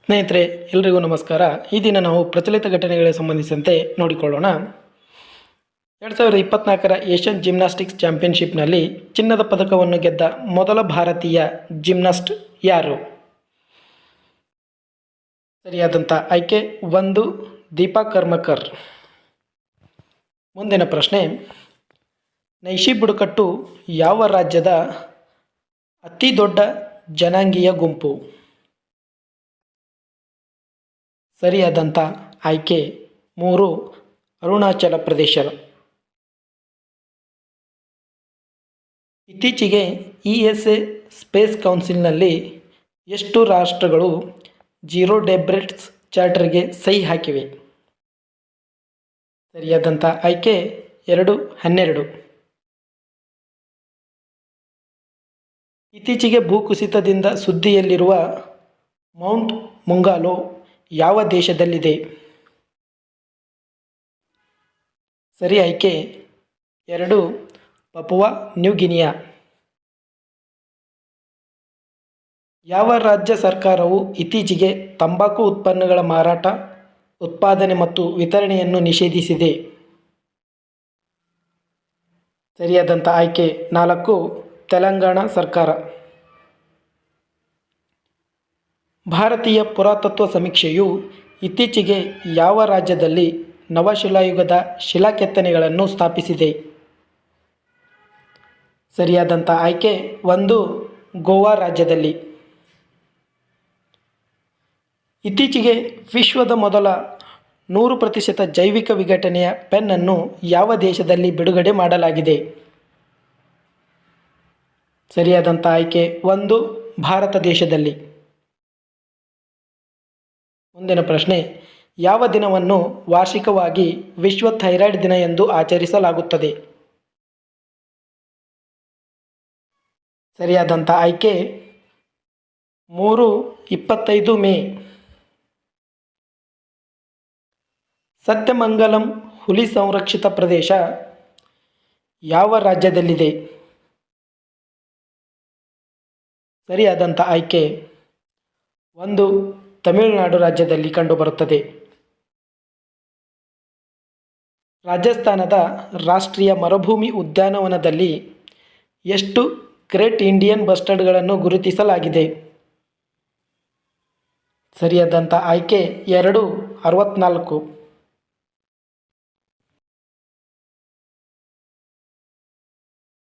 ಸ್ನೇಹಿತರೆ, ಎಲ್ರಿಗೂ ನಮಸ್ಕಾರ. ಈ ದಿನ ನಾವು ಪ್ರಚಲಿತ ಘಟನೆಗಳಿಗೆ ಸಂಬಂಧಿಸಿದಂತೆ ನೋಡಿಕೊಳ್ಳೋಣ. 2024ರ ಏಷ್ಯನ್ ಜಿಮ್ನಾಸ್ಟಿಕ್ಸ್ ಚಾಂಪಿಯನ್ಶಿಪ್ನಲ್ಲಿ ಚಿನ್ನದ ಪದಕವನ್ನು ಗೆದ್ದ ಮೊದಲ ಭಾರತೀಯ ಜಿಮ್ನಾಸ್ಟ್ ಯಾರು? ಸರಿಯಾದಂಥ ಆಯ್ಕೆ 1 ದೀಪಾ ಕರ್ಮಕರ್. ಮುಂದಿನ ಪ್ರಶ್ನೆ, ನೈಶಿ ಬುಡಕಟ್ಟು ಯಾವ ರಾಜ್ಯದ ಅತಿ ದೊಡ್ಡ ಜನಾಂಗೀಯ ಗುಂಪು? ಸರಿಯಾದಂಥ ಆಯ್ಕೆ 3 ಅರುಣಾಚಲ ಪ್ರದೇಶ. ಇತ್ತೀಚೆಗೆ ESA ಸ್ಪೇಸ್ ಕೌನ್ಸಿಲ್ನಲ್ಲಿ ಎಷ್ಟು ರಾಷ್ಟ್ರಗಳು ಝೀರೋ ಡೆಬ್ರಿಟ್ಸ್ ಚಾರ್ಟರ್ಗೆ ಸಹಿ ಹಾಕಿವೆ? ಸರಿಯಾದಂಥ ಆಯ್ಕೆ 12. ಇತ್ತೀಚೆಗೆ ಭೂಕುಸಿತದಿಂದ ಸುದ್ದಿಯಲ್ಲಿರುವ ಮೌಂಟ್ ಮುಂಗಾಲೋ ಯಾವ ದೇಶದಲ್ಲಿದೆ? ಸರಿ ಆಯ್ಕೆ 2 ಪಪುವಾ ನ್ಯೂ ಗಿನಿಯಾ. ಯಾವ ರಾಜ್ಯ ಸರ್ಕಾರವು ಇತ್ತೀಚೆಗೆ ತಂಬಾಕು ಉತ್ಪನ್ನಗಳ ಮಾರಾಟ, ಉತ್ಪಾದನೆ ಮತ್ತು ವಿತರಣೆಯನ್ನು ನಿಷೇಧಿಸಿದೆ? ಸರಿಯಾದಂಥ ಆಯ್ಕೆ 4 ತೆಲಂಗಾಣ ಸರ್ಕಾರ. ಭಾರತೀಯ ಪುರಾತತ್ವ ಸಮೀಕ್ಷೆಯು ಇತ್ತೀಚೆಗೆ ಯಾವ ರಾಜ್ಯದಲ್ಲಿ ನವಶಿಲಾಯುಗದ ಶಿಲಾಕೆತ್ತನೆಗಳನ್ನು ಸ್ಥಾಪಿಸಿದೆ? ಸರಿಯಾದಂಥ ಆಯ್ಕೆ 1 ಗೋವಾ ರಾಜ್ಯದಲ್ಲಿ. ಇತ್ತೀಚೆಗೆ ವಿಶ್ವದ ಮೊದಲ 100% ಜೈವಿಕ ವಿಘಟನೆಯ ಪೆನ್ನನ್ನು ಯಾವ ದೇಶದಲ್ಲಿ ಬಿಡುಗಡೆ ಮಾಡಲಾಗಿದೆ? ಸರಿಯಾದಂಥ ಆಯ್ಕೆ 1 ಭಾರತ ದೇಶದಲ್ಲಿ. ಮುಂದಿನ ಪ್ರಶ್ನೆ, ಯಾವ ದಿನವನ್ನು ವಾರ್ಷಿಕವಾಗಿ ವಿಶ್ವ ಥೈರಾಯ್ಡ್ ದಿನ ಎಂದು ಆಚರಿಸಲಾಗುತ್ತದೆ? ಸರಿಯಾದಂಥ ಆಯ್ಕೆ 25 ಮೇ. ಸತ್ಯಮಂಗಲಂ ಹುಲಿ ಸಂರಕ್ಷಿತ ಪ್ರದೇಶ ಯಾವ ರಾಜ್ಯದಲ್ಲಿದೆ? ಸರಿಯಾದಂಥ ಆಯ್ಕೆ 1 ತಮಿಳುನಾಡು ರಾಜ್ಯದಲ್ಲಿ ಕಂಡುಬರುತ್ತದೆ. ರಾಜಸ್ಥಾನದ ರಾಷ್ಟ್ರೀಯ ಮರುಭೂಮಿ ಉದ್ಯಾನವನದಲ್ಲಿ ಎಷ್ಟು ಗ್ರೇಟ್ ಇಂಡಿಯನ್ ಬಸ್ಟರ್ಡ್ಗಳನ್ನು ಗುರುತಿಸಲಾಗಿದೆ? ಸರಿಯಾದಂಥ ಆಯ್ಕೆ 2 64.